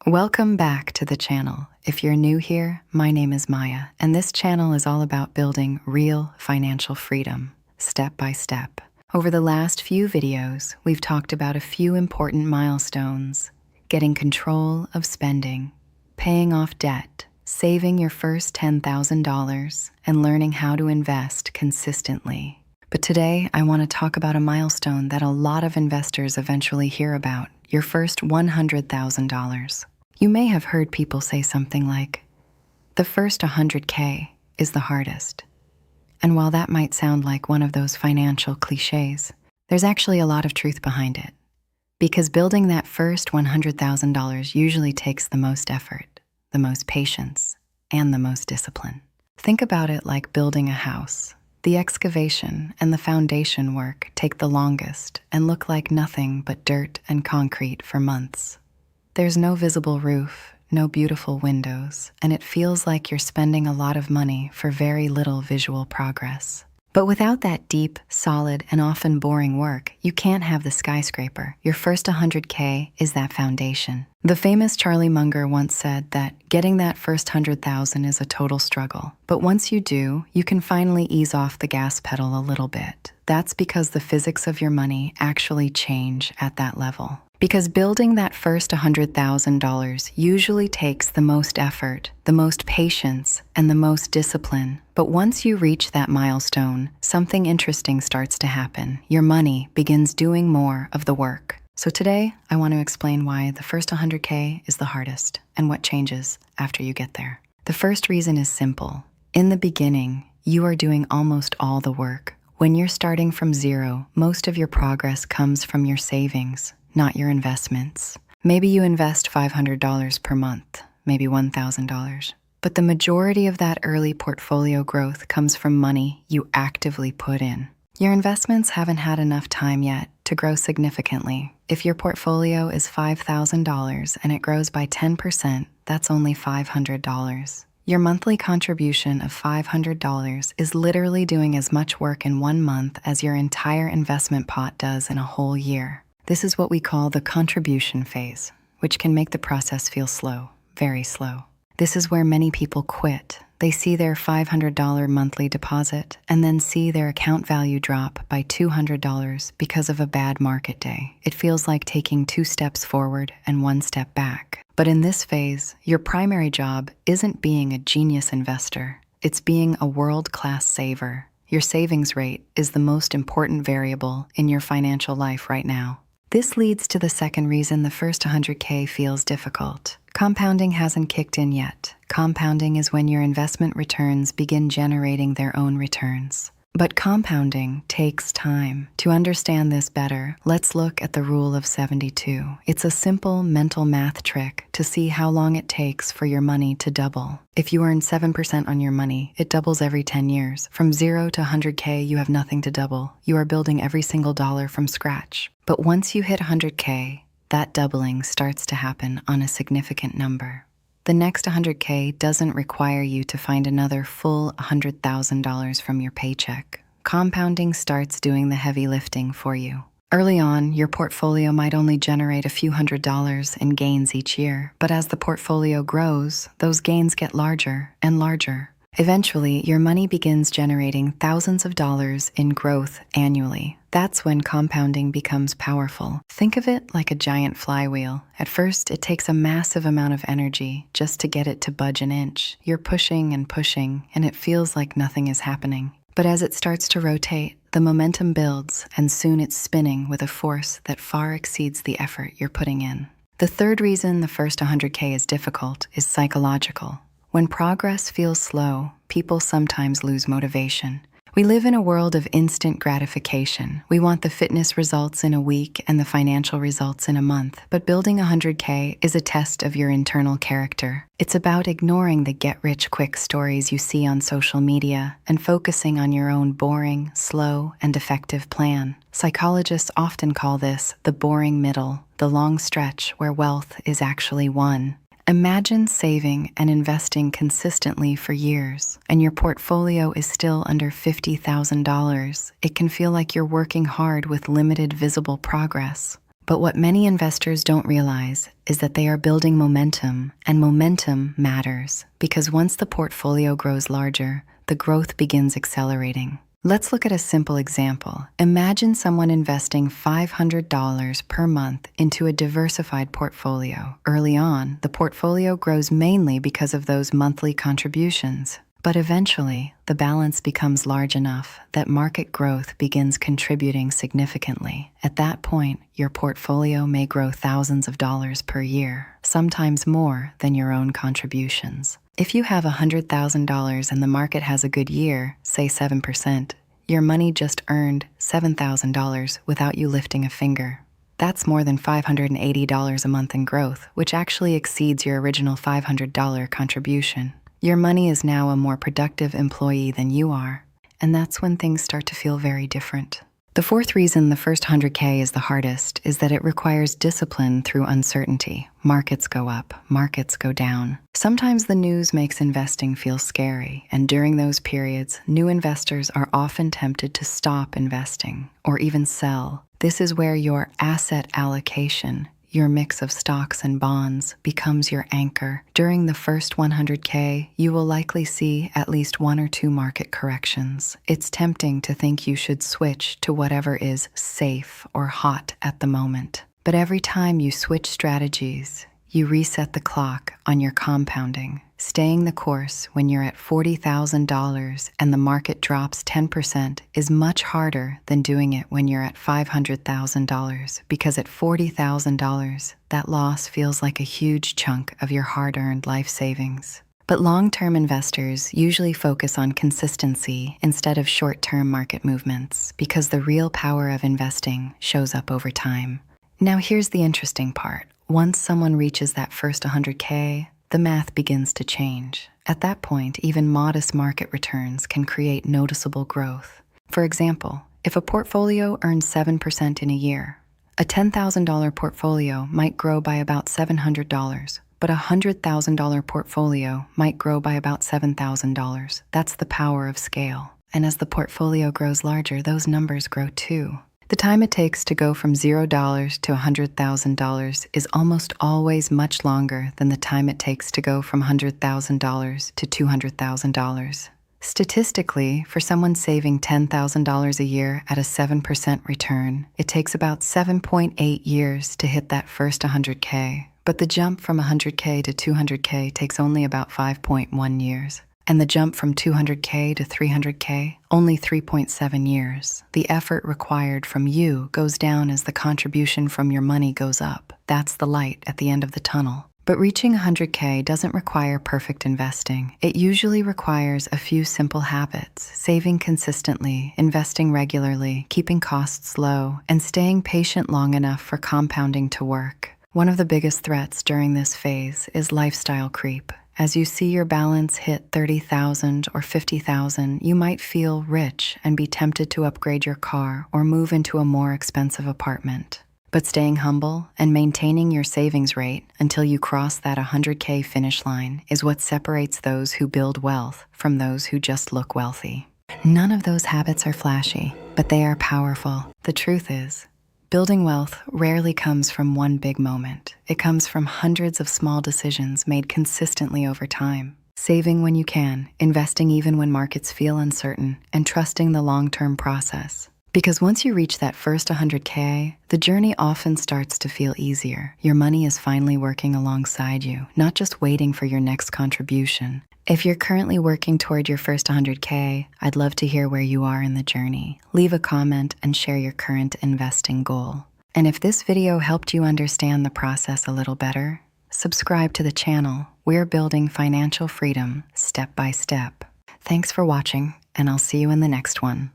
Welcome back to the channel. If you're new here, my name is Maya, and this channel is all about building real financial freedom, step by step. Over the last few videos, we've talked about a few important milestones: getting control of spending, paying off debt, saving your first $10,000, and learning how to invest consistently. But today, I want to talk about a milestone that a lot of investors eventually hear about: your first $100,000. You may have heard people say something like, the first 100K is the hardest. And while that might sound like one of those financial cliches, there's actually a lot of truth behind it. Because building that first $100,000 usually takes the most effort, the most patience, and the most discipline. Think about it like building a house. The excavation and the foundation work take the longest and look like nothing but dirt and concrete for months. There's no visible roof, no beautiful windows, and it feels like you're spending a lot of money for very little visual progress. But without that deep, solid, and often boring work, you can't have the skyscraper. Your first 100K is that foundation. The famous Charlie Munger once said that getting that first 100,000 is a total struggle. But once you do, you can finally ease off the gas pedal a little bit. That's because the physics of your money actually change at that level. Because building that first $100,000 usually takes the most effort, the most patience, and the most discipline. But once you reach that milestone, something interesting starts to happen. Your money begins doing more of the work. So today, I want to explain why the first 100K is the hardest and what changes after you get there. The first reason is simple. In the beginning, you are doing almost all the work. When you're starting from zero, most of your progress comes from your savings, not your investments. Maybe you invest $500 per month, maybe $1,000. But the majority of that early portfolio growth comes from money you actively put in. Your investments haven't had enough time yet to grow significantly. If your portfolio is $5,000 and it grows by 10%, that's only $500. Your monthly contribution of $500 is literally doing as much work in 1 month as your entire investment pot does in a whole year. This is what we call the contribution phase, which can make the process feel slow, very slow. This is where many people quit. They see their $500 monthly deposit and then see their account value drop by $200 because of a bad market day. It feels like taking 2 steps forward and 1 step back. But in this phase, your primary job isn't being a genius investor. It's being a world-class saver. Your savings rate is the most important variable in your financial life right now. This leads to the second reason the first 100K feels difficult. Compounding hasn't kicked in yet. Compounding is when your investment returns begin generating their own returns. But compounding takes time. To understand this better, let's look at the rule of 72. It's a simple mental math trick to see how long it takes for your money to double. If you earn 7% on your money, it doubles every 10 years. From 0 to 100K, you have nothing to double. You are building every single dollar from scratch. But once you hit 100K, that doubling starts to happen on a significant number. The next 100K doesn't require you to find another full $100,000 from your paycheck. Compounding starts doing the heavy lifting for you. Early on, your portfolio might only generate a few $100s in gains each year, but as the portfolio grows, those gains get larger and larger. Eventually, your money begins generating thousands of dollars in growth annually. That's when compounding becomes powerful. Think of it like a giant flywheel. At first, it takes a massive amount of energy just to get it to budge an inch. You're pushing, and it feels like nothing is happening. But as it starts to rotate, the momentum builds, and soon it's spinning with a force that far exceeds the effort you're putting in. The third reason the first 100K is difficult is psychological. When progress feels slow, people sometimes lose motivation. We live in a world of instant gratification. We want the fitness results in a week and the financial results in a month. But building 100K is a test of your internal character. It's about ignoring the get-rich-quick stories you see on social media and focusing on your own boring, slow, and effective plan. Psychologists often call this the boring middle, the long stretch where wealth is actually won. Imagine saving and investing consistently for years, and your portfolio is still under $50,000. It can feel like you're working hard with limited visible progress. But what many investors don't realize is that they are building momentum, and momentum matters because once the portfolio grows larger, the growth begins accelerating. Let's look at a simple example. Imagine someone investing $500 per month into a diversified portfolio. Early on, the portfolio grows mainly because of those monthly contributions. But eventually, the balance becomes large enough that market growth begins contributing significantly. At that point, your portfolio may grow thousands of dollars per year, sometimes more than your own contributions. If you have $100,000 and the market has a good year, say 7%, your money just earned $7,000 without you lifting a finger. That's more than $580 a month in growth, which actually exceeds your original $500 contribution. Your money is now a more productive employee than you are, and that's when things start to feel very different. The fourth reason the first 100K is the hardest is that it requires discipline through uncertainty. Markets go up, markets go down. Sometimes the news makes investing feel scary, and during those periods, new investors are often tempted to stop investing or even sell. This is where your asset allocation, your mix of stocks and bonds, becomes your anchor. During the first 100K, you will likely see at least one or two market corrections. It's tempting to think you should switch to whatever is safe or hot at the moment. But every time you switch strategies, you reset the clock on your compounding. Staying the course when you're at $40,000 and the market drops 10% is much harder than doing it when you're at $500,000, because at $40,000, that loss feels like a huge chunk of your hard-earned life savings. But long-term investors usually focus on consistency instead of short-term market movements because the real power of investing shows up over time. Now here's the interesting part. Once someone reaches that first 100K, the math begins to change. At that point, even modest market returns can create noticeable growth. For example, if a portfolio earns 7% in a year, a $10,000 portfolio might grow by about $700, but a $100,000 portfolio might grow by about $7,000. That's the power of scale. And as the portfolio grows larger, those numbers grow too. The time it takes to go from $0 to $100,000 is almost always much longer than the time it takes to go from $100,000 to $200,000. Statistically, for someone saving $10,000 a year at a 7% return, it takes about 7.8 years to hit that first 100K. But the jump from 100K to 200K takes only about 5.1 years. And the jump from 200K to 300K, only 3.7 years. The effort required from you goes down as the contribution from your money goes up. That's the light at the end of the tunnel. But reaching 100K doesn't require perfect investing. It usually requires a few simple habits: saving consistently, investing regularly, keeping costs low, and staying patient long enough for compounding to work. One of the biggest threats during this phase is lifestyle creep. As you see your balance hit $30,000 or $50,000, you might feel rich and be tempted to upgrade your car or move into a more expensive apartment. But staying humble and maintaining your savings rate until you cross that 100K finish line is what separates those who build wealth from those who just look wealthy. None of those habits are flashy, but they are powerful. The truth is, building wealth rarely comes from one big moment. It comes from hundreds of small decisions made consistently over time. Saving when you can, investing even when markets feel uncertain, and trusting the long-term process. Because once you reach that first 100K, the journey often starts to feel easier. Your money is finally working alongside you, not just waiting for your next contribution. If you're currently working toward your first 100K, I'd love to hear where you are in the journey. Leave a comment and share your current investing goal. And if this video helped you understand the process a little better, subscribe to the channel. We're building financial freedom step by step. Thanks for watching, and I'll see you in the next one.